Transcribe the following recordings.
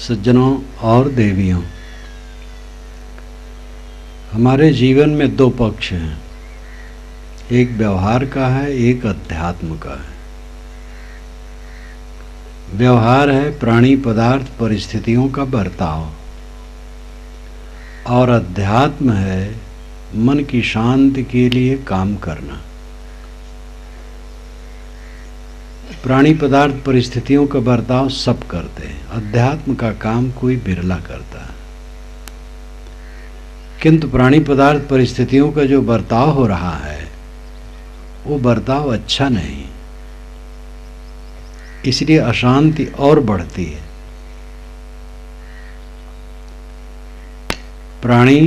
सज्जनों और देवियों, हमारे जीवन में दो पक्ष हैं, एक व्यवहार का है, एक अध्यात्म का है। व्यवहार है प्राणी पदार्थ परिस्थितियों का बर्ताव, और अध्यात्म है मन की शांति के लिए काम करना। प्राणी पदार्थ परिस्थितियों का बर्ताव सब करते हैं, अध्यात्म का काम कोई बिरला करता है। किंतु प्राणी पदार्थ परिस्थितियों का जो बर्ताव हो रहा है वो बर्ताव अच्छा नहीं, इसलिए अशांति और बढ़ती है। प्राणी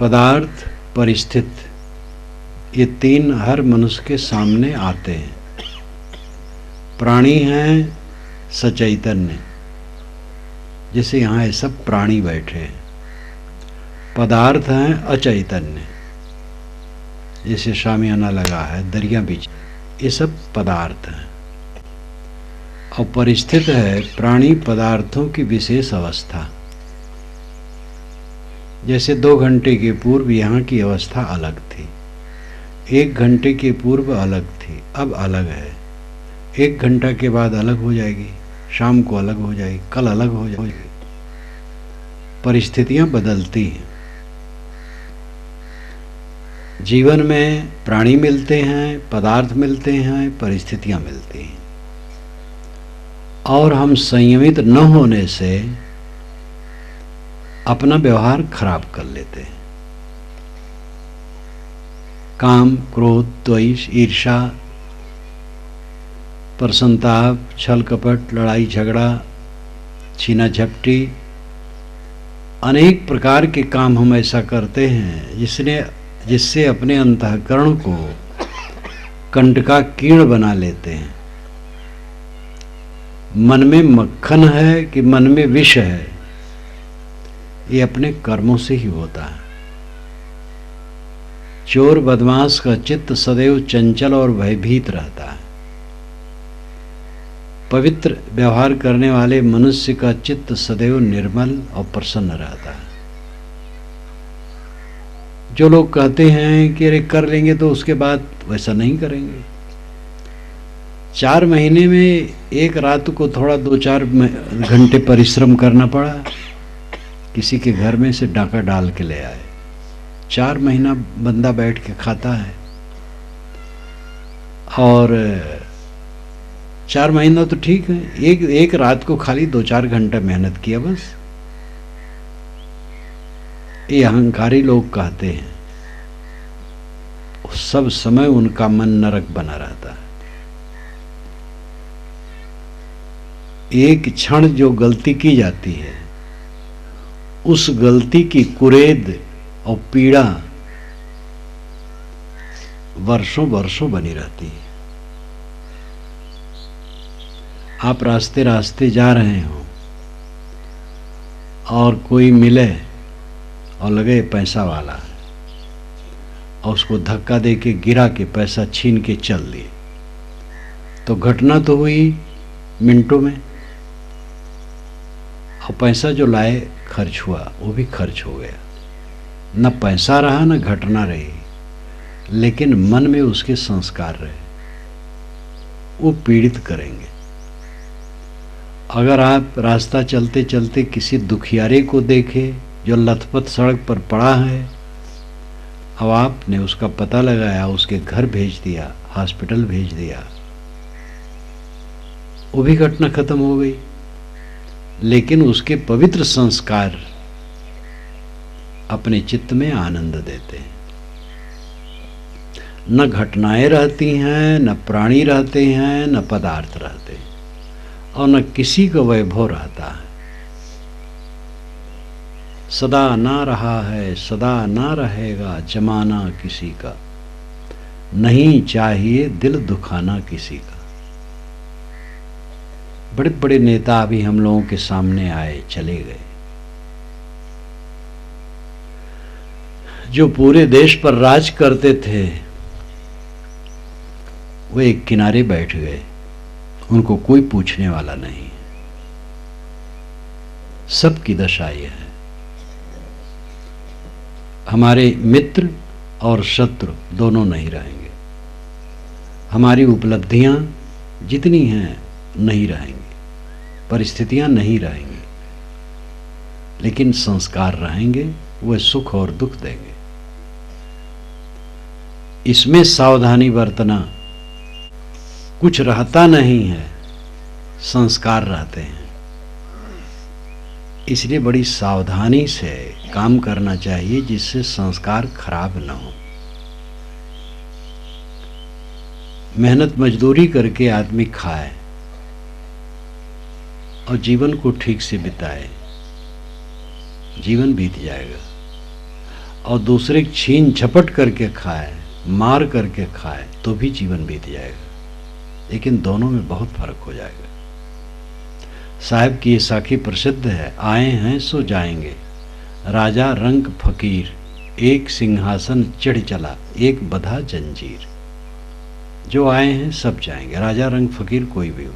पदार्थ परिस्थिति ये तीन हर मनुष्य के सामने आते हैं। प्राणी हैं सचैतन्य, जैसे यहाँ ये सब प्राणी बैठे हैं। पदार्थ हैं अचैतन्य, जैसे शामियाना लगा है, दरिया बीच, ये सब पदार्थ हैं। और परिस्थिति है प्राणी पदार्थों की विशेष अवस्था। जैसे 2 घंटे के पूर्व यहाँ की अवस्था अलग थी, 1 घंटे के पूर्व अलग थी, अब अलग है। 1 घंटा के बाद अलग हो जाएगी, शाम को अलग हो जाएगी, कल अलग हो जाएगी। परिस्थितियां बदलती हैं। जीवन में प्राणी मिलते हैं, पदार्थ मिलते हैं, परिस्थितियां मिलती हैं, और हम संयमित न होने से अपना व्यवहार खराब कर लेते हैं। काम, क्रोध, द्वेष, ईर्ष्या, प्रसन्नताप, छल कपट, लड़ाई झगड़ा, छीना झपटी, अनेक प्रकार के काम हम ऐसा करते हैं जिससे अपने अंतःकरण को कंटकाकीर्ण बना लेते हैं। मन में मक्खन है कि मन में विष है, ये अपने कर्मों से ही होता है। चोर बदमाश का चित्त सदैव चंचल और भयभीत रहता है। पवित्र व्यवहार करने वाले मनुष्य का चित्त सदैव निर्मल और प्रसन्न रहता है। जो लोग कहते हैं कि अरे कर लेंगे तो उसके बाद वैसा नहीं करेंगे। 4 महीने में एक रात को थोड़ा 2-4 घंटे परिश्रम करना पड़ा, किसी के घर में से डाका डाल के ले आए। 4 महीना बंदा बैठ के खाता है, और 4 महीना तो ठीक है, एक रात को खाली 2-4 घंटा मेहनत किया बस। ये अहंकारी लोग कहते हैं, सब समय उनका मन नरक बना रहता है। एक क्षण जो गलती की जाती है, उस गलती की कुरेद और पीड़ा वर्षों वर्षों बनी रहती है। आप रास्ते रास्ते जा रहे हो और कोई मिले और लगे पैसा वाला, और उसको धक्का दे के गिरा के पैसा छीन के चल दिए, तो घटना तो हुई मिनटों में, और पैसा जो लाए खर्च हुआ, वो भी खर्च हो गया। न पैसा रहा न घटना रही, लेकिन मन में उसके संस्कार रहे, वो पीड़ित करेंगे। अगर आप रास्ता चलते चलते किसी दुखियारे को देखे जो लथपथ सड़क पर पड़ा है, अब आपने उसका पता लगाया, उसके घर भेज दिया, हॉस्पिटल भेज दिया, वो भी घटना खत्म हो गई। लेकिन उसके पवित्र संस्कार अपने चित्त में आनंद देते हैं। न घटनाएं रहती हैं, न प्राणी रहते हैं, न पदार्थ रहते हैं, और न किसी का वैभव रहता है। सदा ना रहा है, सदा ना रहेगा जमाना किसी का, नहीं चाहिए दिल दुखाना किसी का। बड़े बड़े नेता अभी हम लोगों के सामने आए, चले गए, जो पूरे देश पर राज करते थे, वो एक किनारे बैठ गए, उनको कोई पूछने वाला नहीं। सबकी दशा यह है। हमारे मित्र और शत्रु दोनों नहीं रहेंगे, हमारी उपलब्धियां जितनी हैं नहीं रहेंगी, परिस्थितियां नहीं रहेंगी, लेकिन संस्कार रहेंगे, वह सुख और दुख देंगे। इसमें सावधानी बरतना, कुछ रहता नहीं है, संस्कार रहते हैं। इसलिए बड़ी सावधानी से काम करना चाहिए जिससे संस्कार खराब न हो। मेहनत मजदूरी करके आदमी खाए और जीवन को ठीक से बिताए, जीवन बीत जाएगा। और दूसरे छीन झपट करके खाए, मार करके खाए, तो भी जीवन बीत जाएगा, लेकिन दोनों में बहुत फर्क हो जाएगा। साहब की ये साखी प्रसिद्ध है, आए हैं सो जाएंगे, राजा रंक फकीर, एक सिंहासन चढ़ चला, एक बधा जंजीर। जो आए हैं सब जाएंगे, राजा रंग फकीर कोई भी हो।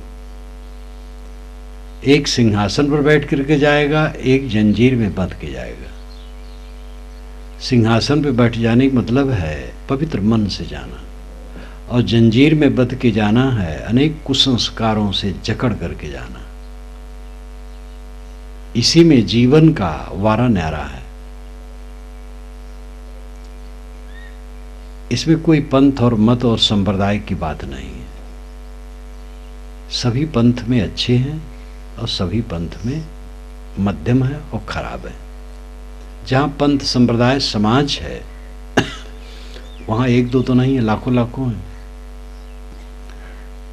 एक सिंहासन पर बैठ करके जाएगा, एक जंजीर में बंध के जाएगा। सिंहासन पर बैठ जाने का मतलब है पवित्र मन से जाना, और जंजीर में बंध के जाना है अनेक कुसंस्कारों से जकड़ करके जाना। इसी में जीवन का वारा न्यारा है। इसमें कोई पंथ और मत और संप्रदाय की बात नहीं है। सभी पंथ में अच्छे हैं और सभी पंथ में मध्यम है और खराब है। जहाँ पंथ संप्रदाय समाज है वहाँ एक दो तो नहीं है, लाखों लाखों हैं।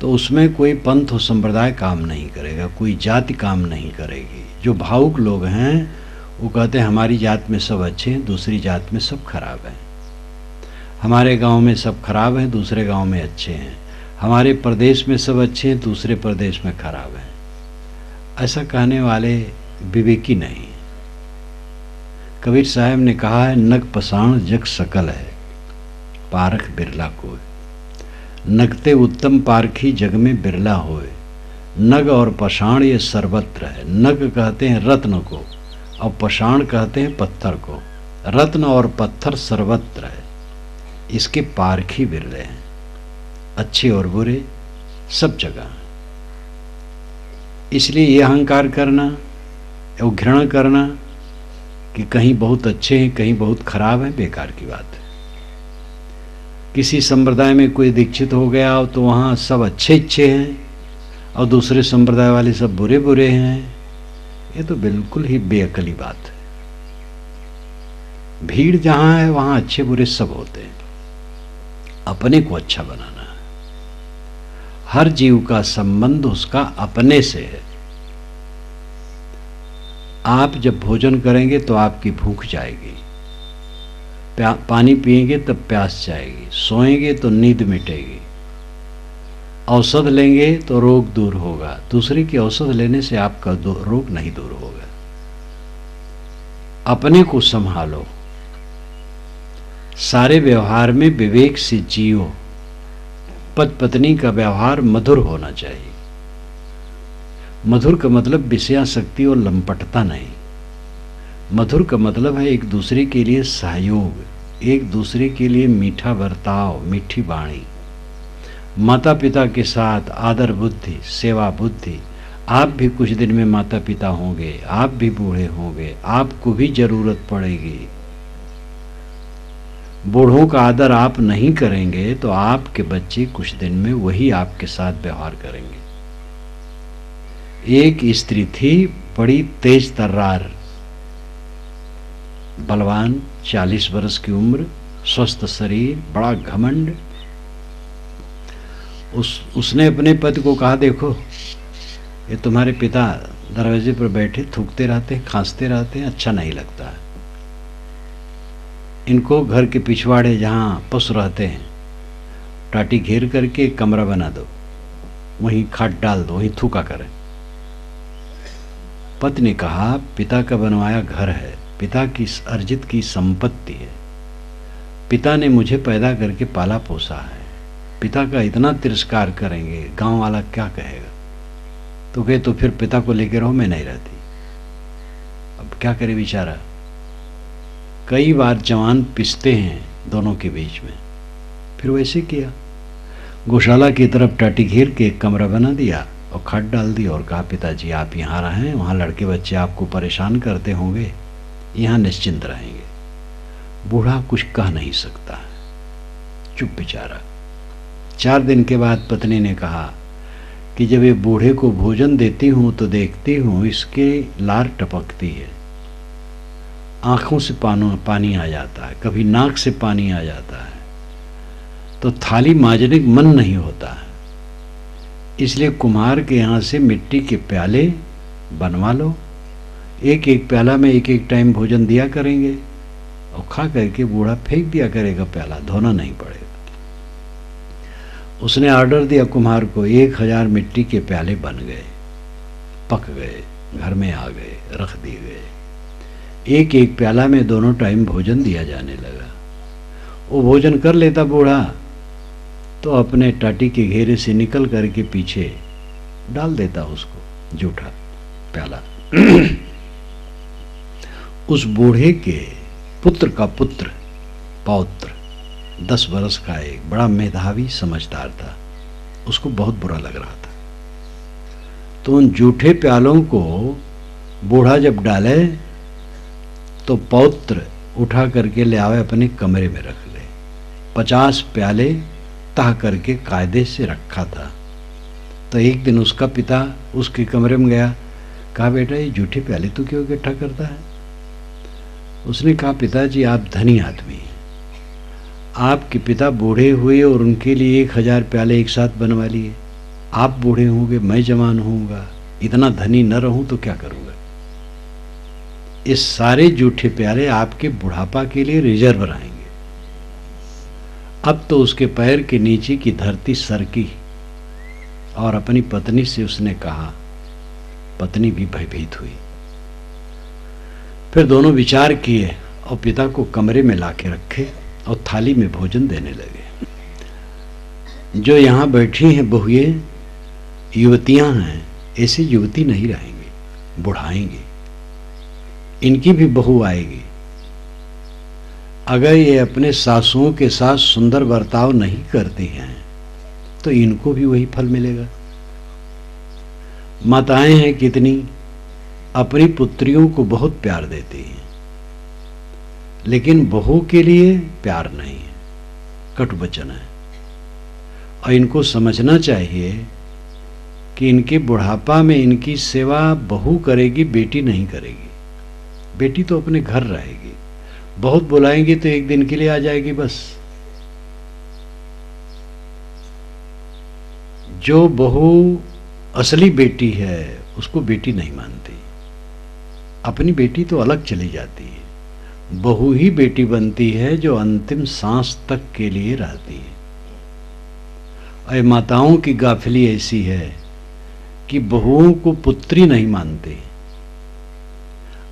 तो उसमें कोई पंथ और संप्रदाय काम नहीं करेगा, कोई जाति काम नहीं करेगी। जो भावुक लोग हैं वो कहते हैं हमारी जात में सब अच्छे हैं, दूसरी जात में सब खराब हैं। हमारे गांव में सब खराब हैं, दूसरे गांव में अच्छे हैं। हमारे प्रदेश में सब अच्छे हैं, दूसरे प्रदेश में खराब हैं। ऐसा कहने वाले विवेकी नहीं। कबीर साहब ने कहा है, नग पसाण जग सकल है, पारख बिरला कोय। नगते उत्तम पारखी जग में बिरला होए। नग और पषाण ये सर्वत्र है। नग कहते हैं रत्न को और पषाण कहते हैं पत्थर को। रत्न और पत्थर सर्वत्र है, इसके पारखी बिरले हैं। अच्छे और बुरे सब जगह। इसलिए ये अहंकार करना और घृणा करना कि कहीं बहुत अच्छे हैं कहीं बहुत खराब है, बेकार की बात है। किसी संप्रदाय में कोई दीक्षित हो गया हो तो वहाँ सब अच्छे अच्छे हैं और दूसरे संप्रदाय वाले सब बुरे बुरे हैं, ये तो बिल्कुल ही बेअकली बात है। भीड़ जहाँ है वहाँ अच्छे बुरे सब होते हैं। अपने को अच्छा बनाना है। हर जीव का संबंध उसका अपने से है। आप जब भोजन करेंगे तो आपकी भूख जाएगी, पानी पिएंगे तब प्यास जाएगी, सोएंगे तो नींद मिटेगी, औषध लेंगे तो रोग दूर होगा। दूसरे की औषध लेने से आपका रोग नहीं दूर होगा। अपने को संभालो, सारे व्यवहार में विवेक से जियो। पति पत्नी का व्यवहार मधुर होना चाहिए। मधुर का मतलब विषयासक्ति और लंपटता नहीं। मधुर का मतलब है एक दूसरे के लिए सहयोग, एक दूसरे के लिए मीठा बर्ताव, मीठी वाणी। माता पिता के साथ आदर बुद्धि, सेवा बुद्धि। आप भी कुछ दिन में माता पिता होंगे, आप भी बूढ़े होंगे, आपको भी जरूरत पड़ेगी। बूढ़ों का आदर आप नहीं करेंगे तो आपके बच्चे कुछ दिन में वही आपके साथ व्यवहार करेंगे। एक स्त्री थी बड़ी तेज तर्रार, बलवान, 40 वर्ष की उम्र, स्वस्थ शरीर, बड़ा घमंड। उसने अपने पति को कहा, देखो ये तुम्हारे पिता दरवाजे पर बैठे थूकते रहते हैं, खांसते रहते हैं, अच्छा नहीं लगता है। इनको घर के पिछवाड़े जहाँ पशु रहते हैं टाटी घेर करके कमरा बना दो, वहीं खाट डाल दो, वहीं थूका करें। पत्नी ने कहा, पिता का बनवाया घर है, पिता की अर्जित की संपत्ति है, पिता ने मुझे पैदा करके पाला पोसा है, पिता का इतना तिरस्कार करेंगे गांव वाला क्या कहेगा? तो कहे तो फिर पिता को लेकर रहो, मैं नहीं रहती। क्या करे बेचारा। कई बार जवान पिसते हैं दोनों के बीच में। फिर वैसे किया, गौशाला की तरफ टाटी घेर के एक कमरा बना दिया और खाट डाल दी और कहा, पिताजी आप यहाँ रहें, वहाँ लड़के बच्चे आपको परेशान करते होंगे, यहाँ निश्चिंत रहेंगे। बूढ़ा कुछ कह नहीं सकता, चुप बेचारा। 4 दिन के बाद पत्नी ने कहा कि जब ये बूढ़े को भोजन देती हूँ तो देखती हूँ इसके लार टपकती है, आंखों से पानी आ जाता है, कभी नाक से पानी आ जाता है, तो थाली मांजने का मन नहीं होता है। इसलिए कुम्हार के यहाँ से मिट्टी के प्याले बनवा लो, एक एक प्याला में एक एक टाइम भोजन दिया करेंगे और खा करके बूढ़ा फेंक दिया करेगा प्याला, धोना नहीं पड़ेगा। उसने ऑर्डर दिया कुम्हार को, 1000 मिट्टी के प्याले बन गए, पक गए, घर में आ गए, रख दिए गए। एक एक प्याला में दोनों टाइम भोजन दिया जाने लगा। वो भोजन कर लेता बूढ़ा तो अपने टाटी के घेरे से निकल करके पीछे डाल देता उसको जूठा प्याला। उस बूढ़े के पुत्र का पुत्र, पौत्र, 10 वर्ष का एक बड़ा मेधावी समझदार था, उसको बहुत बुरा लग रहा था। तो उन जूठे प्यालों को बूढ़ा जब डाले तो पौत्र उठा करके ले आवे, अपने कमरे में रख ले। 50 प्याले तह करके कायदे से रखा था। तो एक दिन उसका पिता उसके कमरे में गया, कहा, बेटा ये जूठे प्याले तू क्यों इकट्ठा करता है? उसने कहा, पिताजी आप धनी आदमी हैं, आपके पिता बूढ़े हुए और उनके लिए 1000 प्याले एक साथ बनवा लिए। आप बूढ़े होंगे, मैं जवान होऊंगा, इतना धनी न रहूं तो क्या करूंगा? इस सारे जूठे प्याले आपके बुढ़ापा के लिए रिजर्व रहेंगे। अब तो उसके पैर के नीचे की धरती सरकी और अपनी पत्नी से उसने कहा। पत्नी भी भयभीत हुई। फिर दोनों विचार किए और पिता को कमरे में लाके रखे और थाली में भोजन देने लगे। जो यहाँ बैठी हैं बहुएं, युवतियां हैं, ऐसी युवती नहीं रहेंगी, बुढ़ाएंगी। इनकी भी बहू आएगी। अगर ये अपने सासुओं के साथ सुंदर बर्ताव नहीं करती हैं तो इनको भी वही फल मिलेगा। माताएं हैं कितनी, अपनी पुत्रियों को बहुत प्यार देती हैं, लेकिन बहू के लिए प्यार नहीं है, कटुवचन है। और इनको समझना चाहिए कि इनके बुढ़ापा में इनकी सेवा बहू करेगी, बेटी नहीं करेगी। बेटी तो अपने घर रहेगी, बहुत बुलाएंगी तो एक दिन के लिए आ जाएगी बस। जो बहू असली बेटी है उसको बेटी नहीं मानती, अपनी बेटी तो अलग चली जाती है। बहू ही बेटी बनती है जो अंतिम सांस तक के लिए रहती है। और माताओं की गाफिली ऐसी है कि बहुओं को पुत्री नहीं मानती।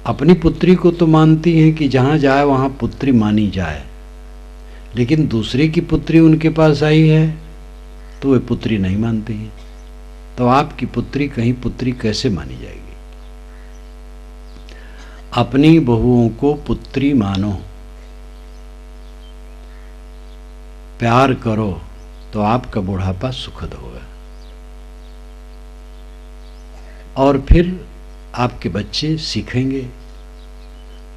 अपनी पुत्री को तो मानती हैं कि जहां जाए वहां पुत्री मानी जाए, लेकिन दूसरे की पुत्री उनके पास आई है तो वे पुत्री नहीं मानती हैं। तो आपकी पुत्री कहीं पुत्री कैसे मानी जाएगी? अपनी बहुओं को पुत्री मानो, प्यार करो तो आपका बुढ़ापा सुखद होगा। और फिर आपके बच्चे सीखेंगे।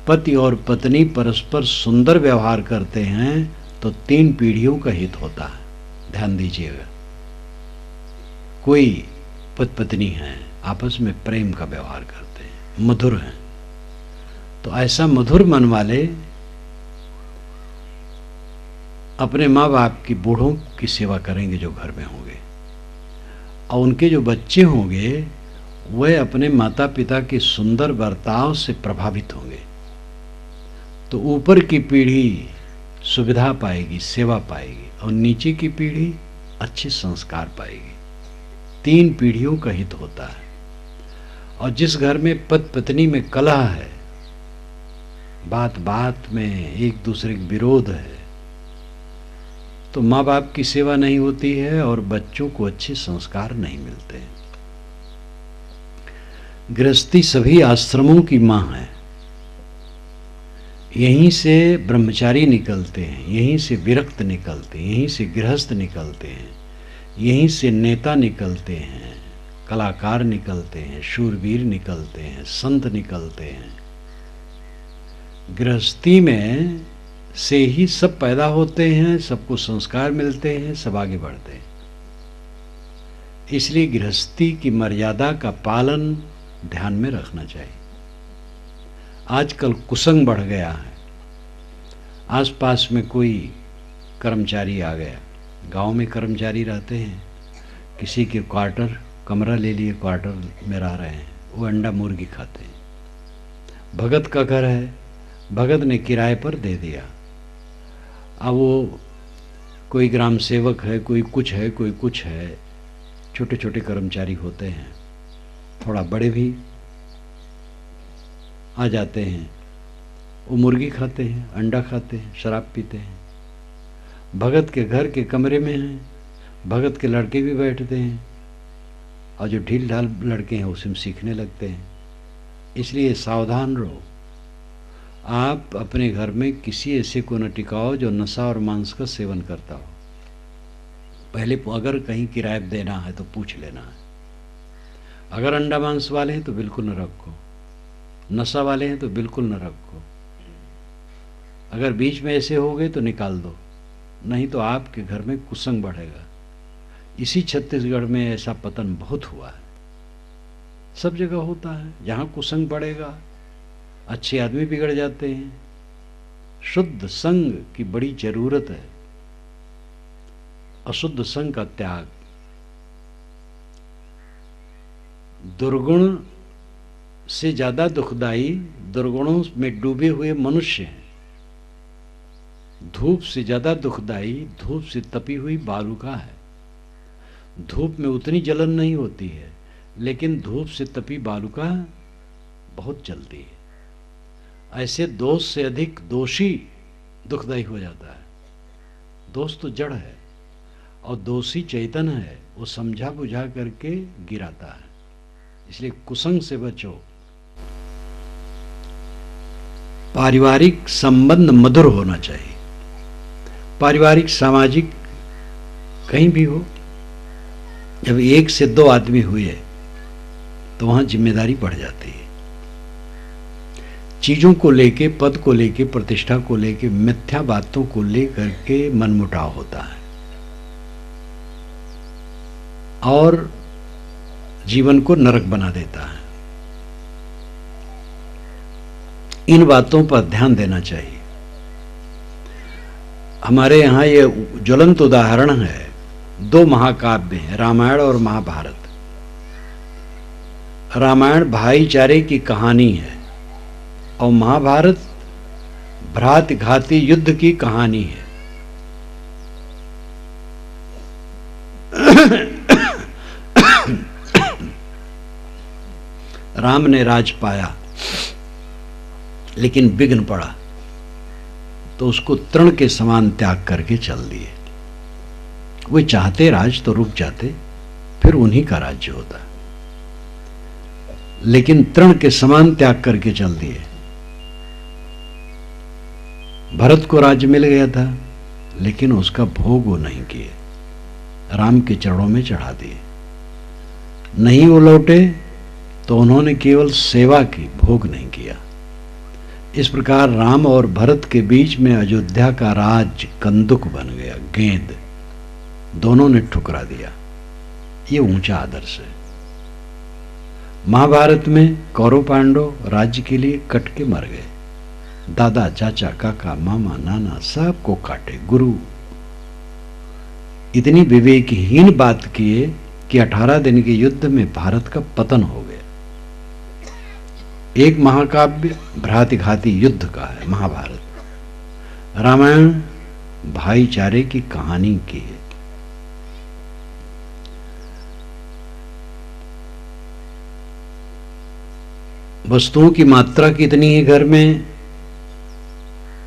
पति और पत्नी परस्पर सुंदर व्यवहार करते हैं तो 3 पीढ़ियों का हित होता है। ध्यान दीजिएगा, कोई पति पत्नी हैं, आपस में प्रेम का व्यवहार करते हैं, मधुर हैं, तो ऐसा मधुर मन वाले अपने माँ बाप की बूढ़ों की सेवा करेंगे जो घर में होंगे। और उनके जो बच्चे होंगे वह अपने माता पिता के सुंदर बर्ताव से प्रभावित होंगे। तो ऊपर की पीढ़ी सुविधा पाएगी, सेवा पाएगी, और नीचे की पीढ़ी अच्छे संस्कार पाएगी। 3 पीढ़ियों का हित होता है। और जिस घर में पति पत्नी में कलह है, बात बात में एक दूसरे के विरोध है, तो माँ बाप की सेवा नहीं होती है और बच्चों को अच्छे संस्कार नहीं मिलते। गृहस्थी सभी आश्रमों की माँ है, यहीं से ब्रह्मचारी निकलते हैं, यहीं से विरक्त निकलते हैं, यहीं से गृहस्थ निकलते हैं, यहीं से नेता निकलते हैं, कलाकार निकलते हैं, शूरवीर निकलते हैं, संत निकलते हैं। गृहस्थी में से ही सब पैदा होते हैं, सबको संस्कार मिलते हैं, सब आगे बढ़ते हैं। इसलिए गृहस्थी की मर्यादा का पालन ध्यान में रखना चाहिए। आजकल कुसंग बढ़ गया है। आसपास में कोई कर्मचारी आ गया, गांव में कर्मचारी रहते हैं, किसी के क्वार्टर कमरा ले लिए, क्वार्टर में रह रहे हैं, वो अंडा मुर्गी खाते हैं। भगत का घर है, भगत ने किराए पर दे दिया। अब वो कोई ग्राम सेवक है, कोई कुछ है, कोई कुछ है, छोटे छोटे कर्मचारी होते हैं, थोड़ा बड़े भी आ जाते हैं। वो मुर्गी खाते हैं, अंडा खाते हैं, शराब पीते हैं। भगत के घर के कमरे में हैं, भगत के लड़के भी बैठते हैं, और जो ढील ढाल लड़के हैं उसी में सीखने लगते हैं। इसलिए सावधान रहो। आप अपने घर में किसी ऐसे को न टिकाओ जो नशा और मांस का सेवन करता हो। पहले अगर कहीं किराए देना है तो पूछ लेना है। अगर अंडा मांस वाले हैं तो बिल्कुल न रखो, नशा वाले हैं तो बिल्कुल न रखो। अगर बीच में ऐसे हो गए तो निकाल दो, नहीं तो आपके घर में कुसंग बढ़ेगा। इसी छत्तीसगढ़ में ऐसा पतन बहुत हुआ है। सब जगह होता है, जहाँ कुसंग बढ़ेगा अच्छे आदमी बिगड़ जाते हैं। शुद्ध संग की बड़ी जरूरत है, अशुद्ध संग का त्याग। दुर्गुण से ज्यादा दुखदाई दुर्गुणों में डूबे हुए मनुष्य हैं। धूप से ज्यादा दुखदाई धूप से तपी हुई बालुका है। धूप में उतनी जलन नहीं होती है, लेकिन धूप से तपी बालुका बहुत जलती है। ऐसे दोष से अधिक दोषी दुखदायी हो जाता है। दोष तो जड़ है और दोषी चैतन्य है, वो समझा बुझा करके गिराता है। इसलिए कुसंग से बचो। पारिवारिक संबंध मधुर होना चाहिए। पारिवारिक सामाजिक कहीं भी हो, जब एक से दो आदमी हुए तो वहां जिम्मेदारी बढ़ जाती है। चीजों को लेके, पद को लेके, प्रतिष्ठा को लेके, मिथ्या बातों को लेकर के मनमुटाव होता है और जीवन को नरक बना देता है। इन बातों पर ध्यान देना चाहिए। हमारे यहाँ ये ज्वलंत उदाहरण है, दो महाकाव्य हैं, रामायण और महाभारत। रामायण भाईचारे की कहानी है और महाभारत भ्रात घाती युद्ध की कहानी है। राम ने राज पाया लेकिन विघ्न पड़ा तो उसको तृण के समान त्याग करके चल दिए। वे चाहते राज तो रुक जाते, फिर उन्हीं का राज्य होता, लेकिन तृण के समान त्याग करके चल दिए। भरत को राज्य मिल गया था लेकिन उसका भोग वो नहीं किए, राम के चरणों में चढ़ा दिए। नहीं वो लौटे तो उन्होंने केवल सेवा की, भोग नहीं किया। इस प्रकार राम और भरत के बीच में अयोध्या का राज कंदुक बन गया, गेंद। दोनों ने ठुकरा दिया। ये ऊंचा आदर्श है। महाभारत में कौरव पांडव राज्य के लिए कट के मर गए। दादा, चाचा, काका, मामा, नाना सबको काटे। गुरु इतनी विवेकहीन बात किए कि 18 दिन के युद्ध में भारत का पतन हो गया। एक महाकाव्य भ्रातिघाती युद्ध का है महाभारत। रामायण भाईचारे की कहानी की है। वस्तुओं की मात्रा कितनी है घर में,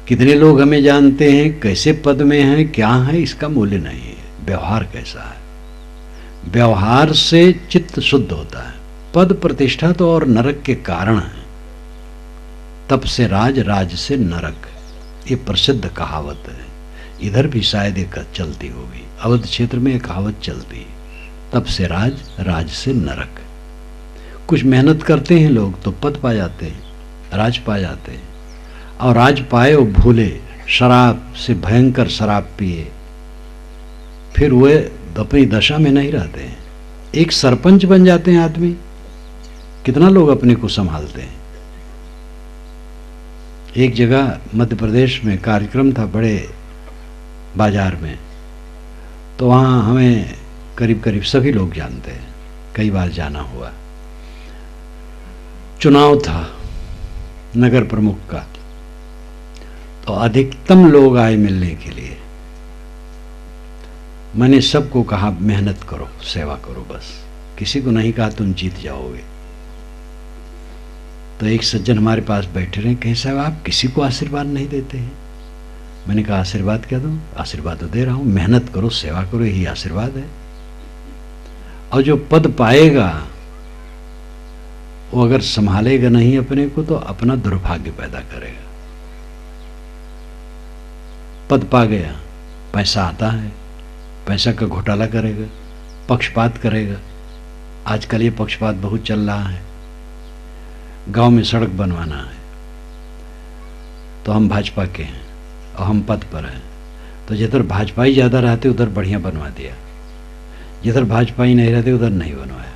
कितने लोग हमें जानते हैं, कैसे पद में हैं, क्या है, इसका मूल्य नहीं है। व्यवहार कैसा है। व्यवहार से चित्त शुद्ध होता है। पद प्रतिष्ठा तो और नरक के कारण है। तप से राज, राज से नरक। ये प्रसिद्ध कहावत है, इधर भी शायद एक चलती होगी, अवध क्षेत्र में एक कहावत चलती है, तप से राज, राज से नरक। कुछ मेहनत करते हैं लोग तो पद पा जाते हैं, राज पा जाते हैं, और राज पाए और भूले, शराब से भयंकर शराब पिए, फिर वे अपनी दशा में नहीं रहते हैं। एक सरपंच बन जाते हैं आदमी, कितना लोग अपने को संभालते हैं। एक जगह मध्य प्रदेश में कार्यक्रम था बड़े बाजार में, तो वहाँ हमें करीब करीब सभी लोग जानते हैं, कई बार जाना हुआ। चुनाव था नगर प्रमुख का, तो अधिकतम लोग आए मिलने के लिए। मैंने सबको कहा मेहनत करो, सेवा करो, बस किसी को नहीं कहा तुम जीत जाओगे। तो एक सज्जन हमारे पास बैठे रहे, कहे साहब आप किसी को आशीर्वाद नहीं देते हैं। मैंने कहा आशीर्वाद क्या दूं? आशीर्वाद तो दे रहा हूं, मेहनत करो, सेवा करो, यही आशीर्वाद है। और जो पद पाएगा वो अगर संभालेगा नहीं अपने को तो अपना दुर्भाग्य पैदा करेगा। पद पा गया, पैसा आता है, पैसा का घोटाला करेगा, पक्षपात करेगा। आजकल ये पक्षपात बहुत चल रहा है। गांव में सड़क बनवाना है तो हम भाजपा के हैं और हम पद पर हैं, तो जिधर भाजपाई ज़्यादा रहते उधर बढ़िया बनवा दिया, जिधर भाजपाई नहीं रहते उधर नहीं बनवाया।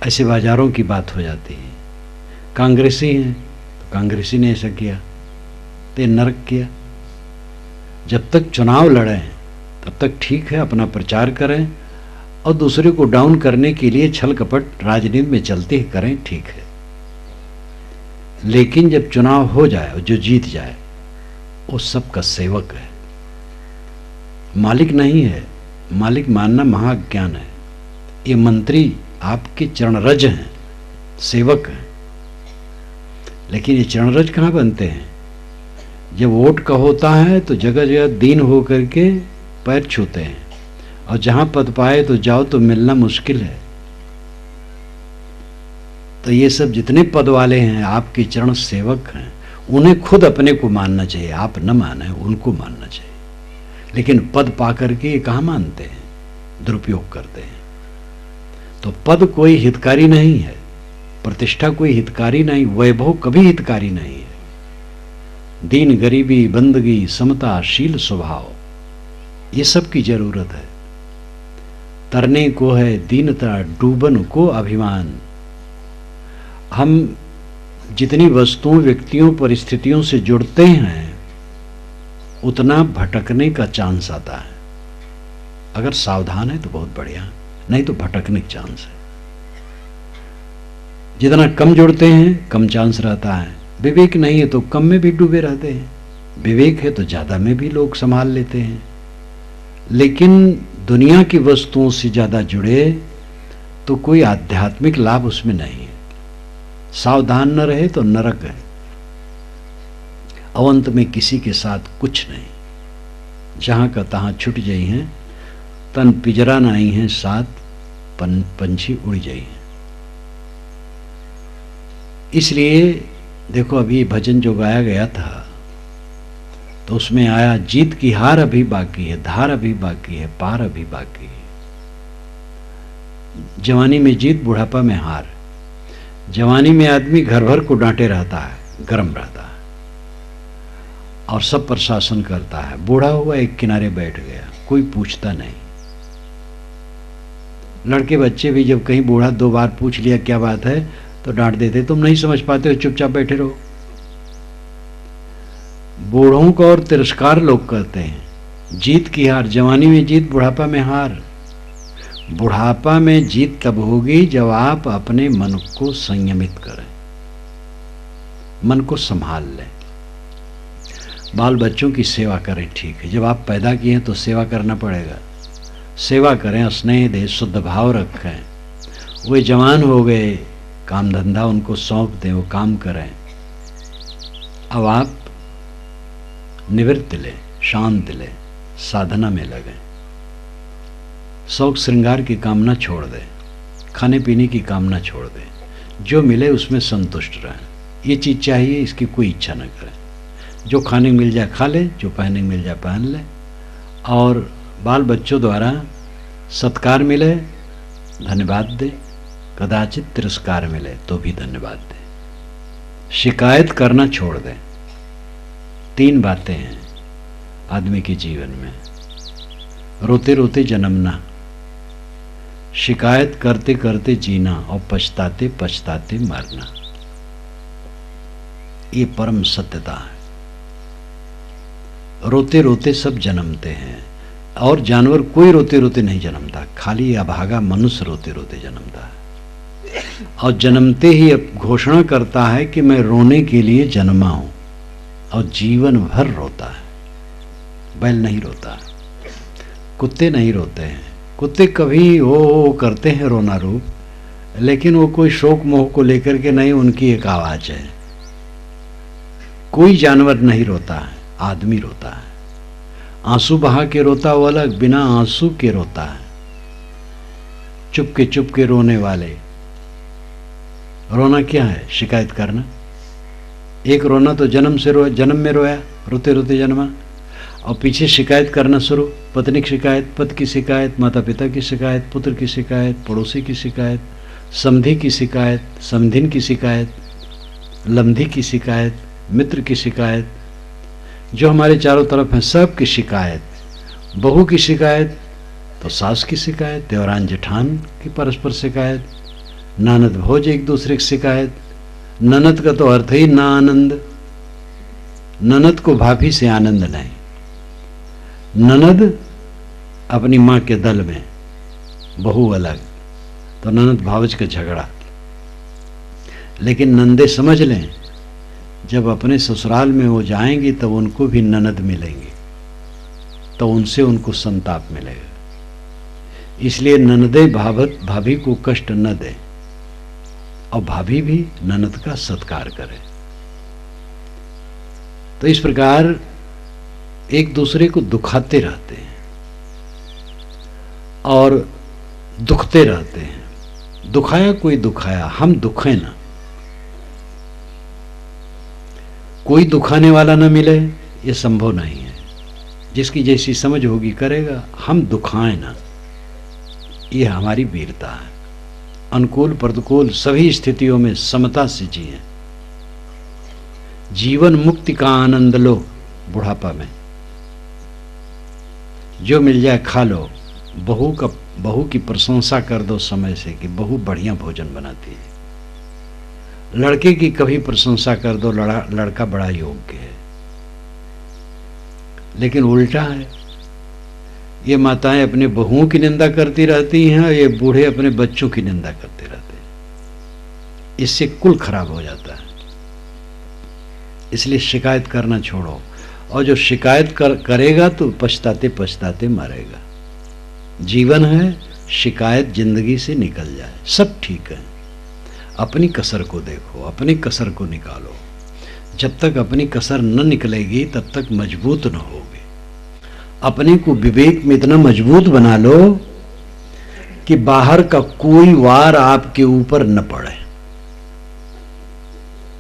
ऐसे बाजारों की बात हो जाती है। कांग्रेसी हैं तो कांग्रेसी ने ऐसा किया तो नरक किया। जब तक चुनाव लड़ें तब तक ठीक है, अपना प्रचार करें और दूसरे को डाउन करने के लिए छल कपट राजनीति में चलते ही करें, ठीक है। लेकिन जब चुनाव हो जाए और जो जीत जाए वो सबका सेवक है, मालिक नहीं है। मालिक मानना महाज्ञान है। ये मंत्री आपके चरणरज हैं, सेवक हैं। लेकिन ये चरणरज कहाँ बनते हैं? जब वोट का होता है तो जगह जगह दीन हो करके पैर छूते हैं, और जहां पद पाए तो जाओ तो मिलना मुश्किल है। तो ये सब जितने पद वाले हैं आपके चरण सेवक हैं, उन्हें खुद अपने को मानना चाहिए। आप न माने, उनको मानना चाहिए। लेकिन पद पा करके ये कहाँ मानते हैं, दुरुपयोग करते हैं। तो पद कोई हितकारी नहीं है, प्रतिष्ठा कोई हितकारी नहीं, वैभव कभी हितकारी नहीं है। दीन गरीबी, बंदगी, समता, शील स्वभाव, ये सब की जरूरत है। तरने को है दीनता, डूबन को अभिमान। हम जितनी वस्तुओं, व्यक्तियों, परिस्थितियों से जुड़ते हैं उतना भटकने का चांस आता है। अगर सावधान है तो बहुत बढ़िया, नहीं तो भटकने का चांस है। जितना कम जुड़ते हैं कम चांस रहता है। विवेक नहीं है तो कम में भी डूबे रहते हैं, विवेक है तो ज्यादा में भी लोग संभाल लेते हैं। लेकिन दुनिया की वस्तुओं से ज्यादा जुड़े तो कोई आध्यात्मिक लाभ उसमें नहीं है। सावधान न रहे तो नरक है। अवंत में किसी के साथ कुछ नहीं, जहां का तहां छुट जाई हैं, तन पिजरा न आई हैं, साथ पंछी उड़ जाई हैं। इसलिए देखो अभी भजन जो गाया गया था तो उसमें आया, जीत की हार अभी बाकी है, धार अभी बाकी है, पार अभी बाकी है। जवानी में जीत, बुढ़ापा में हार। जवानी में आदमी घर भर को डांटे रहता है, गर्म रहता है और सब पर शासन करता है। बूढ़ा हुआ एक किनारे बैठ गया, कोई पूछता नहीं। लड़के बच्चे भी जब कहीं बूढ़ा 2 बार पूछ लिया क्या बात है तो डांट देते, तुम नहीं समझ पाते हो, चुपचाप बैठे रहो। बूढ़ों को और तिरस्कार लोग करते हैं। जीत की हार, जवानी में जीत, बुढ़ापा में हार। बुढ़ापा में जीत तब होगी जब आप अपने मन को संयमित करें, मन को संभाल लें। बाल बच्चों की सेवा करें, ठीक है। जब आप पैदा किए हैं तो सेवा करना पड़ेगा। सेवा करें, स्नेह दें, शुद्ध भाव रखें। वे जवान हो गए, काम धंधा उनको सौंप दें, वो काम करें। अब आप निवृत्ति लें, शांति लें, साधना में लगें। शौक श्रृंगार की कामना छोड़ दें, खाने पीने की कामना छोड़ दें, जो मिले उसमें संतुष्ट रहें। ये चीज़ चाहिए, इसकी कोई इच्छा न करें। जो खाने मिल जाए खा ले, जो पहनने मिल जाए पहन ले, और बाल बच्चों द्वारा सत्कार मिले धन्यवाद दे, कदाचित तिरस्कार मिले तो भी धन्यवाद दे। शिकायत करना छोड़ दें। 3 बातें हैं आदमी के जीवन में। रोते रोते जन्मना, शिकायत करते करते जीना और पछताते पछताते मरना। ये परम सत्यता है। रोते रोते सब जन्मते हैं, और जानवर कोई रोते रोते नहीं जन्मता, खाली अभागा मनुष्य रोते रोते जन्मता है। और जन्मते ही अब घोषणा करता है कि मैं रोने के लिए जन्मा हूं, और जीवन भर रोता है। बैल नहीं रोता, कुत्ते नहीं रोते हैं। कुत्ते कभी हो करते हैं रोना रूप, लेकिन वो कोई शोक मोह को लेकर के नहीं, उनकी एक आवाज है। कोई जानवर नहीं रोता है, आदमी रोता है। आंसू बहा के रोता वो अलग, बिना आंसू के रोता है। चुप के रोने वाले। रोना क्या है? शिकायत करना। एक रोना तो जन्म में रोया, रोते रोते जन्मा, और पीछे शिकायत करना शुरू। पत्नी की शिकायत, पति की शिकायत, माता पिता की शिकायत, पुत्र की शिकायत, पड़ोसी की शिकायत, समधी की शिकायत, समधिन की शिकायत, लम्धी की शिकायत, मित्र की शिकायत, जो हमारे चारों तरफ हैं सब की शिकायत। बहू की शिकायत तो सास की शिकायत, देवरान जेठान की परस्पर शिकायत, ननद भोज एक दूसरे की शिकायत। ननद का तो अर्थ ही ना आनंद। ननद को भाभी से आनंद नहीं। ननद अपनी मां के दल में, बहू अलग, तो ननद भावज का झगड़ा। लेकिन नंदे समझ लें, जब अपने ससुराल में वो जाएंगी तब उनको भी ननद मिलेंगी, तो उनसे उनको संताप मिलेगा। इसलिए ननदे भाभी को कष्ट न दे, और भाभी भी ननद का सत्कार करे। तो इस प्रकार एक दूसरे को दुखाते रहते हैं और दुखते रहते हैं। दुखाया कोई दुखाया, हम दुखें ना। कोई दुखाने वाला ना मिले, ये संभव नहीं है। जिसकी जैसी समझ होगी करेगा, हम दुखाएं ना, ये हमारी वीरता है। अनुकूल प्रतिकूल सभी स्थितियों में समता से जिए। जीवन मुक्ति का आनंद लो बुढ़ापा में। जो मिल जाए खा लो। बहू की प्रशंसा कर दो समय से कि बहू बढ़िया भोजन बनाती है। लड़के की कभी प्रशंसा कर दो, लड़का बड़ा योग्य है। लेकिन उल्टा है, ये माताएं अपने बहुओं की निंदा करती रहती हैं और ये बूढ़े अपने बच्चों की निंदा करते रहते हैं। इससे कुल खराब हो जाता है। इसलिए शिकायत करना छोड़ो, और जो शिकायत करेगा तो पछताते पछताते मरेगा। जीवन है, शिकायत जिंदगी से निकल जाए, सब ठीक है। अपनी कसर को देखो, अपनी कसर को निकालो। जब तक अपनी कसर न निकलेगी तब तक मजबूत न होगे। अपने को विवेक में इतना मजबूत बना लो कि बाहर का कोई वार आपके ऊपर न पड़े,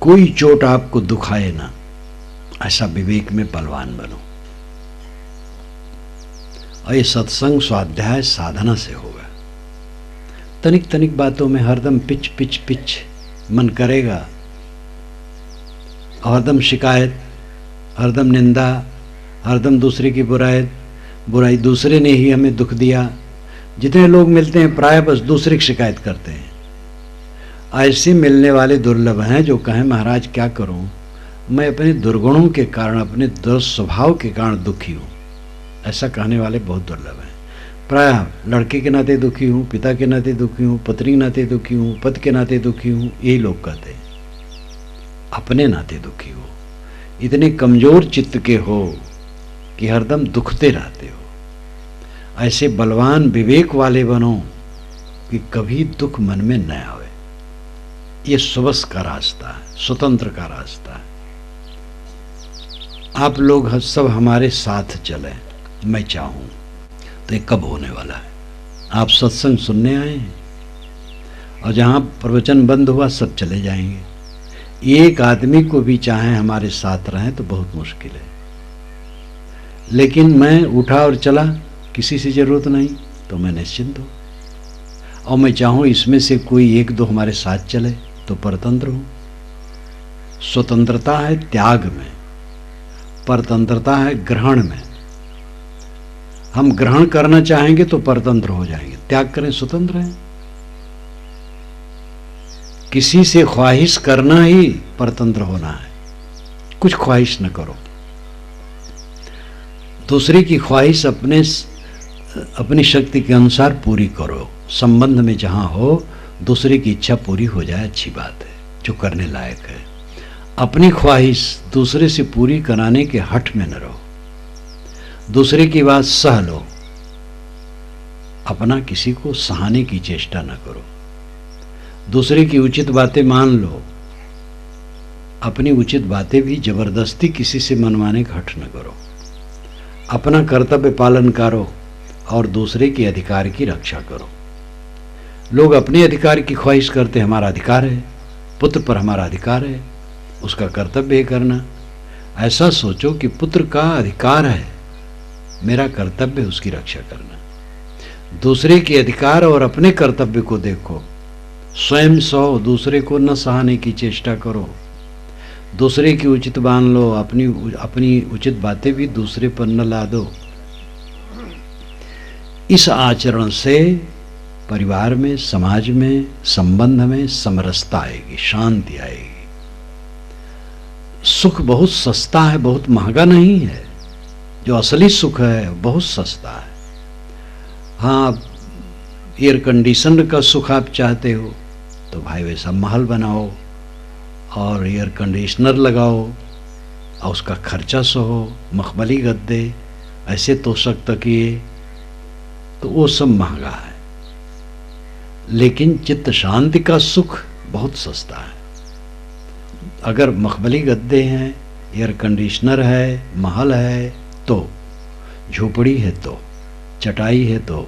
कोई चोट आपको दुखाए ना। ऐसा विवेक में बलवान बनो। और ये सत्संग स्वाध्याय साधना से होगा। तनिक तनिक बातों में हरदम पिच पिच पिच मन करेगा, हरदम शिकायत, हरदम निंदा, हरदम दूसरे की बुराई, दूसरे ने ही हमें दुख दिया। जितने लोग मिलते हैं प्राय बस दूसरे की शिकायत करते हैं। ऐसे मिलने वाले दुर्लभ हैं जो कहें महाराज क्या करूं, मैं अपने दुर्गुणों के कारण, अपने दुर्स्वभाव के कारण दुखी हूं। ऐसा कहने वाले बहुत दुर्लभ हैं। प्राय लड़के के नाते दुखी हूं, पिता के नाते दुखी हूं, पत्नी के नाते दुखी हूं, पति के नाते दुखी हूं, यही लोग कहते हैं। अपने नाते दुखी हो, इतने कमजोर चित्त के हो कि हरदम दुखते रहते हो। ऐसे बलवान विवेक वाले बनो कि कभी दुख मन में न आवे। ये स्वस का रास्ता है, स्वतंत्र का रास्ता है। आप लोग सब हमारे साथ चलें, मैं चाहूं तो ये कब होने वाला है। आप सत्संग सुनने आए हैं, और जहाँ प्रवचन बंद हुआ सब चले जाएंगे। एक आदमी को भी चाहे हमारे साथ रहें तो बहुत मुश्किल है। लेकिन मैं उठा और चला, किसी से जरूरत नहीं, तो मैं निश्चिंत हूँ। और मैं चाहूँ इसमें से कोई एक दो हमारे साथ चले तो परतंत्र हूँ। स्वतंत्रता है त्याग में, परतंत्रता है ग्रहण में। हम ग्रहण करना चाहेंगे तो परतंत्र हो जाएंगे, त्याग करें स्वतंत्र हैं। किसी से ख्वाहिश करना ही परतंत्र होना है। कुछ ख्वाहिश न करो, दूसरे की ख्वाहिश अपनी शक्ति के अनुसार पूरी करो। संबंध में जहां हो दूसरे की इच्छा पूरी हो जाए, अच्छी बात है, जो करने लायक है। अपनी ख्वाहिश दूसरे से पूरी कराने के हठ में न रहो। दूसरे की बात सह लो, अपना किसी को सहाने की चेष्टा न करो। दूसरे की उचित बातें मान लो, अपनी उचित बातें भी जबरदस्ती किसी से मनवाने का हठ न करो। अपना कर्तव्य पालन करो और दूसरे के अधिकार की रक्षा करो। लोग अपने अधिकार की ख्वाहिश करते, हमारा अधिकार है, पुत्र पर हमारा अधिकार है, उसका कर्तव्य है करना। ऐसा सोचो कि पुत्र का अधिकार है, मेरा कर्तव्य उसकी रक्षा करना। दूसरे के अधिकार और अपने कर्तव्य को देखो। स्वयं सहो, दूसरे को न सहाने की चेष्टा करो। दूसरे की उचित मान लो, अपनी उचित बातें भी दूसरे पर न ला दो। इस आचरण से परिवार में, समाज में, संबंध में समरसता आएगी, शांति आएगी। सुख बहुत सस्ता है, बहुत महंगा नहीं है। जो असली सुख है बहुत सस्ता है। हाँ, एयर कंडीशनर का सुख आप चाहते हो तो भाई वैसा महल बनाओ और एयर कंडीशनर लगाओ और उसका खर्चा सहो, मखमली गद्दे, ऐसे तोशक तकिए, तो वो सब महंगा है। लेकिन चित्त शांति का सुख बहुत सस्ता है। अगर मखमली गद्दे हैं, एयर कंडीशनर है, महल है, तो झोपड़ी है तो, चटाई है तो,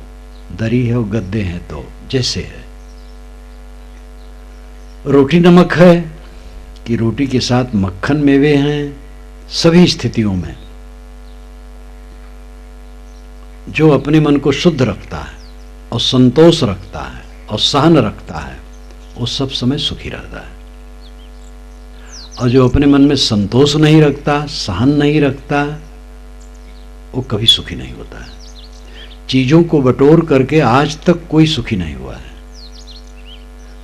दरी है और गद्दे हैं तो, जैसे है। रोटी नमक है कि रोटी के साथ मक्खन मेवे हैं, सभी स्थितियों में जो अपने मन को शुद्ध रखता है और संतोष रखता है और सहन रखता है, वो सब समय सुखी रहता है। और जो अपने मन में संतोष नहीं रखता, सहन नहीं रखता, वो कभी सुखी नहीं होता है। चीजों को बटोर करके आज तक कोई सुखी नहीं हुआ है।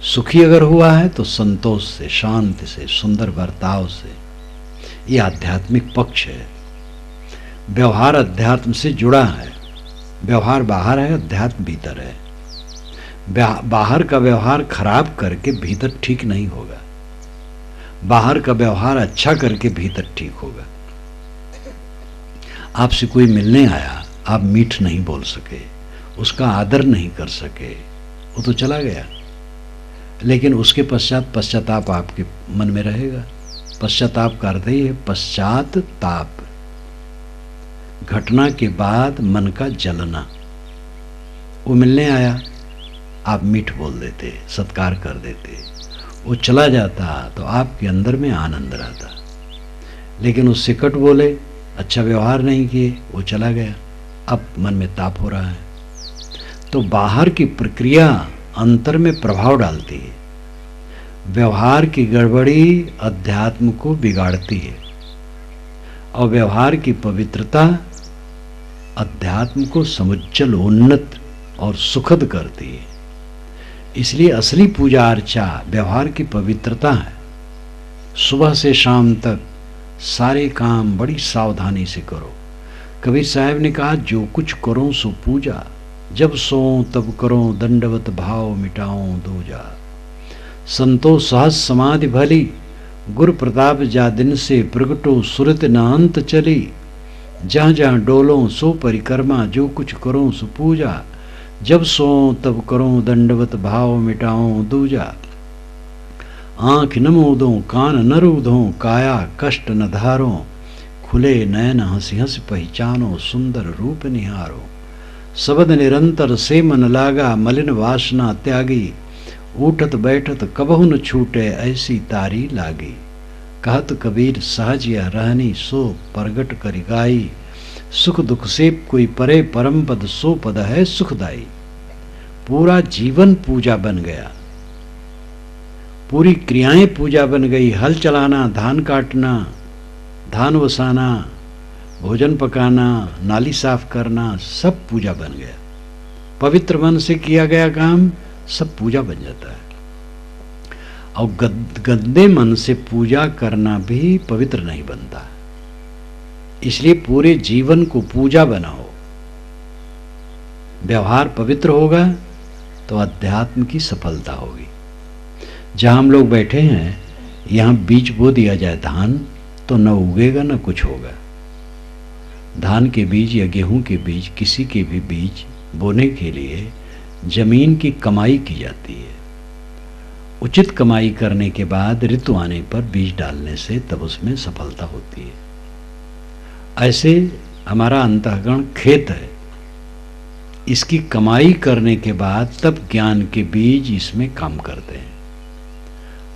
सुखी अगर हुआ है तो संतोष से, शांति से, सुंदर बर्ताव से। ये आध्यात्मिक पक्ष है। व्यवहार अध्यात्म से जुड़ा है। व्यवहार बाहर है, अध्यात्म भीतर है। बाहर का व्यवहार खराब करके भीतर ठीक नहीं होगा। बाहर का व्यवहार अच्छा करके भीतर ठीक होगा। आपसे कोई मिलने आया, आप मीठ नहीं बोल सके, उसका आदर नहीं कर सके, वो तो चला गया। लेकिन उसके पश्चात पश्चाताप आपके मन में रहेगा। पश्चाताप का अर्थ ही है पश्चाताप, घटना के बाद मन का जलना। वो मिलने आया, आप मीठ बोल देते, सत्कार कर देते, वो चला जाता तो आपके अंदर में आनंद रहता। लेकिन उससे कट बोले, अच्छा व्यवहार नहीं किए, वो चला गया, अब मन में ताप हो रहा है। तो बाहर की प्रक्रिया अंतर में प्रभाव डालती है। व्यवहार की गड़बड़ी अध्यात्म को बिगाड़ती है और व्यवहार की पवित्रता अध्यात्म को समुज्जल, उन्नत और सुखद करती है। इसलिए असली पूजा अर्चा व्यवहार की पवित्रता है। सुबह से शाम तक सारे काम बड़ी सावधानी से करो। कबीर साहब ने कहा, जो कुछ करो सो पूजा, जब सोऊं तब करो दंडवत भाव मिटाऊं दूजा। संतो सहज समाधि भली, गुर प्रताप जा दिन से प्रगटो सुरत नांत चली। जहाँ जहाँ डोलो सो परिक्रमा, जो कुछ करो सो पूजा, जब सोऊं तब करो दंडवत भाव मिटाऊं दूजा। आँख न मूदो कान न रूधो, काया कष्ट न धारो, खुले नयन हंसी हंसी पहचानो, सुंदर रूप निहारो। शब्द निरंतर से मन लागा, मलिन वासना त्यागी, उठत बैठत कबहु न छूटे ऐसी तारी लागी। कहत कबीर सहज यह रहनी सो प्रगट करि गाई। सुख दुख से कोई परे परम पद सो पद है सुखदाई। पूरा जीवन पूजा बन गया, पूरी क्रियाएं पूजा बन गई। हल चलाना, धान काटना, धान वसाना, भोजन पकाना, नाली साफ करना, सब पूजा बन गया। पवित्र मन से किया गया काम सब पूजा बन जाता है। और गंदे मन से पूजा करना भी पवित्र नहीं बनता। इसलिए पूरे जीवन को पूजा बनाओ। व्यवहार पवित्र होगा तो अध्यात्म की सफलता होगी। जहां हम लोग बैठे हैं, यहां बीज बो दिया जाए धान, तो न उगेगा न कुछ होगा। धान के बीज या गेहूं के बीज, किसी के भी बीज बोने के लिए जमीन की कमाई की जाती है। उचित कमाई करने के बाद ऋतु आने पर बीज डालने से तब उसमें सफलता होती है। ऐसे हमारा अंतःकरण खेत है, इसकी कमाई करने के बाद तब ज्ञान के बीज इसमें काम करते हैं।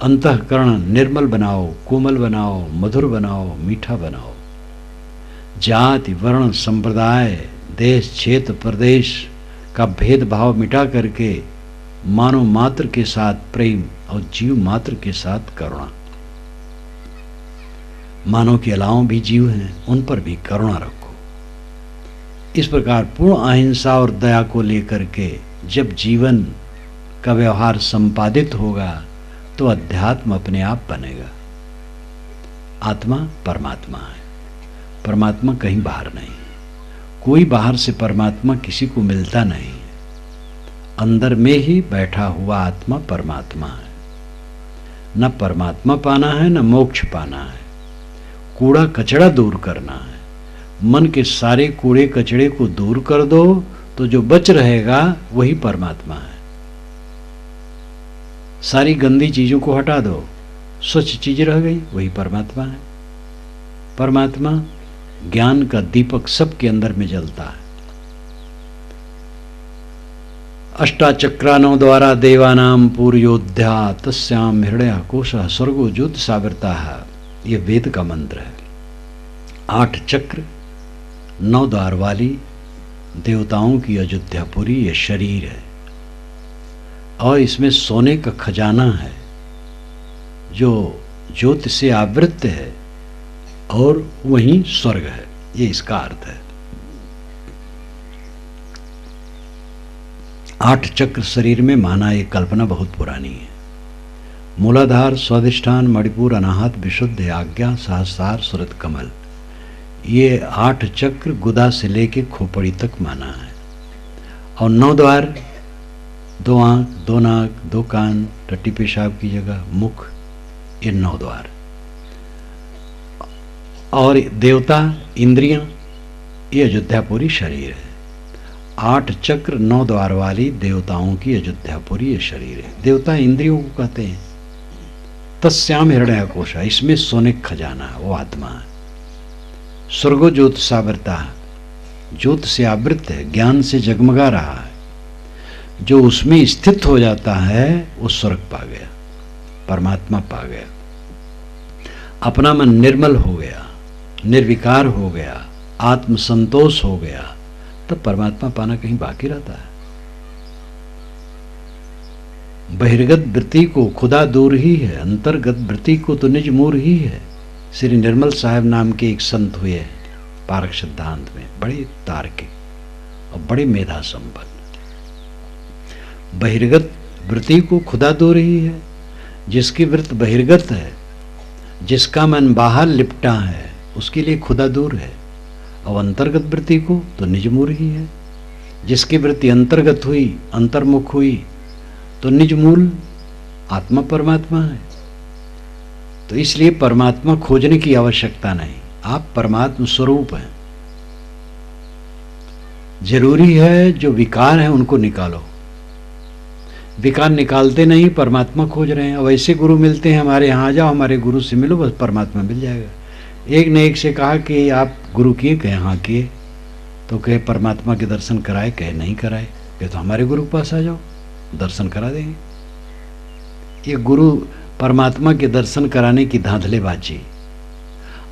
अंतःकरण निर्मल बनाओ, कोमल बनाओ, मधुर बनाओ, मीठा बनाओ। जाति, वर्ण, संप्रदाय, देश, क्षेत्र, प्रदेश का भेदभाव मिटा करके मानव मात्र के साथ प्रेम और जीव मात्र के साथ करुणा। मानव के अलावा भी जीव हैं, उन पर भी करुणा रखो। इस प्रकार पूर्ण अहिंसा और दया को लेकर के जब जीवन का व्यवहार संपादित होगा तो अध्यात्म अपने आप बनेगा। आत्मा परमात्मा है, परमात्मा कहीं बाहर नहीं। कोई बाहर से परमात्मा किसी को मिलता नहीं। अंदर में ही बैठा हुआ आत्मा परमात्मा है। न परमात्मा पाना है न मोक्ष पाना है, कूड़ा कचड़ा दूर करना है। मन के सारे कूड़े कचड़े को दूर कर दो तो जो बच रहेगा वही परमात्मा है। सारी गंदी चीजों को हटा दो, स्वच्छ चीज रह गई, वही परमात्मा है। परमात्मा ज्ञान का दीपक सबके अंदर में जलता है। अष्टाचक्रानों द्वारा देवानाम पूर्योध्या तस्याम हृदय कोशः स्वर्गो ज्योति सावरता है। ये वेद का मंत्र है। 8 चक्र 9 द्वार वाली देवताओं की अयोध्यापुरी ये शरीर है और इसमें सोने का खजाना है जो ज्योति से आवृत है और वहीं स्वर्ग है। ये इसका अर्थ है। 8 चक्र शरीर में माना ये कल्पना बहुत पुरानी है। मूलाधार, स्वाधिष्ठान, मणिपुर, अनाहत, विशुद्ध, आज्ञा, सहस्रार, सुरत, कमल, ये 8 चक्र गुदा से लेके खोपड़ी तक माना है। और 9 द्वार, 2 आंख, 2 नाक, 2 कान, टट्टी पेशाब की जगह मुख, ये 9 द्वार। और देवता, इंद्रियां, ये अयोध्यापुरी शरीर है। 8 चक्र 9 द्वार वाली देवताओं की अयोध्यापुरी ये शरीर है। देवता इंद्रियों को कहते हैं। तस्याम हृदय कोशा, इसमें सोने खजाना है, वो आत्मा है। स्वर्गो ज्योति सावरता है, ज्योत से आवृत है, ज्ञान से जगमगा रहा है। जो उसमें स्थित हो जाता है वो स्वर्ग पा गया, परमात्मा पा गया। अपना मन निर्मल हो गया, निर्विकार हो गया, आत्म संतोष हो गया, तब परमात्मा पाना कहीं बाकी रहता है। बहिर्गत वृत्ति को खुदा दूर ही है, अंतर्गत वृत्ति को तो निज मूर ही है। श्री निर्मल साहब नाम के एक संत हुए पारक सिद्धांत में, बड़े तार्किक और बड़े मेधा संपन्न। बहिर्गत वृत्ति को खुदा दूर ही है। जिसकी वृत्त बहिर्गत है, जिसका मन बाहर लिपटा है, उसके लिए खुदा दूर है। और अंतर्गत वृत्ति को तो निज मूल ही है। जिसकी वृत्ति अंतर्गत हुई, अंतर्मुख हुई, तो निज मूल आत्मा परमात्मा है। तो इसलिए परमात्मा खोजने की आवश्यकता नहीं, आप परमात्मा स्वरूप हैं। जरूरी है जो विकार है उनको निकालो। विकार निकालते नहीं, परमात्मा खोज रहे हैं। और ऐसे गुरु मिलते हैं हमारे यहाँ, आ जाओ हमारे गुरु से मिलो, बस परमात्मा मिल जाएगा। एक ने एक से कहा कि आप गुरु किए? कहे हाँ किए। तो कहे परमात्मा के दर्शन कराए? कहे नहीं कराए। कहे तो हमारे गुरु के पास आ जाओ, दर्शन करा देंगे। ये गुरु परमात्मा के दर्शन कराने की धांधलेबाजी।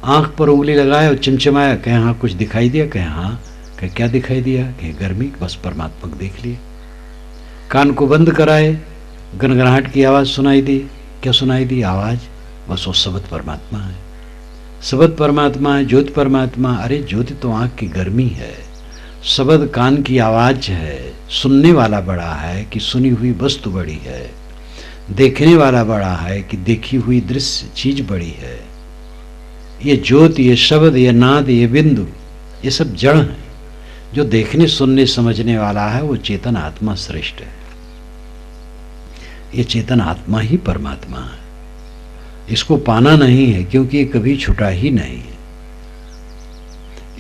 आंख पर उंगली लगाए और चिमचिमाया, कहे हाँ कुछ दिखाई दिया, कहे हाँ, कहे क्या दिखाई दिया, कहे गर्मी, बस परमात्मा को देख लिए। कान को बंद कराए, गनगनाहट की आवाज़ सुनाई दी, क्या सुनाई दी, आवाज़, बस वो शब्द परमात्मा है, शब्द परमात्मा है, ज्योति परमात्मा। अरे ज्योति तो आंख की गर्मी है, शब्द कान की आवाज़ है, सुनने वाला बड़ा है कि सुनी हुई वस्तु बड़ी है, देखने वाला बड़ा है कि देखी हुई दृश्य चीज बड़ी है। ये ज्योति, ये शब्द, ये नाद, ये बिंदु, ये सब जड़ हैं। जो देखने सुनने समझने वाला है वो चेतन आत्मा श्रेष्ठ है। ये चेतन आत्मा ही परमात्मा है। इसको पाना नहीं है क्योंकि ये कभी छुटा ही नहीं है।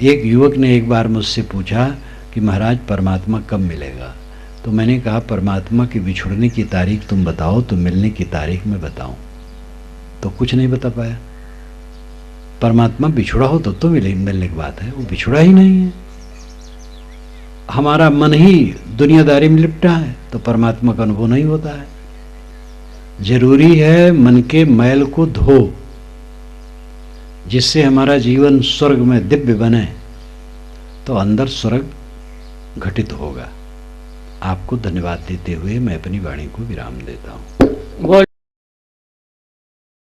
एक युवक ने एक बार मुझसे पूछा कि महाराज परमात्मा कब मिलेगा? तो मैंने कहा परमात्मा के बिछुड़ने की तारीख तुम बताओ तो मिलने की तारीख मैं बताऊं। तो कुछ नहीं बता पाया। परमात्मा बिछुड़ा हो तो मिलने की बात है, वो बिछुड़ा ही नहीं है। हमारा मन ही दुनियादारी में लिपटा है तो परमात्मा का अनुभव नहीं होता है। जरूरी है मन के मैल को धो, जिससे हमारा जीवन स्वर्ग में दिव्य बने, तो अंदर स्वर्ग घटित होगा। आपको धन्यवाद देते हुए मैं अपनी वाणी को विराम देता हूं।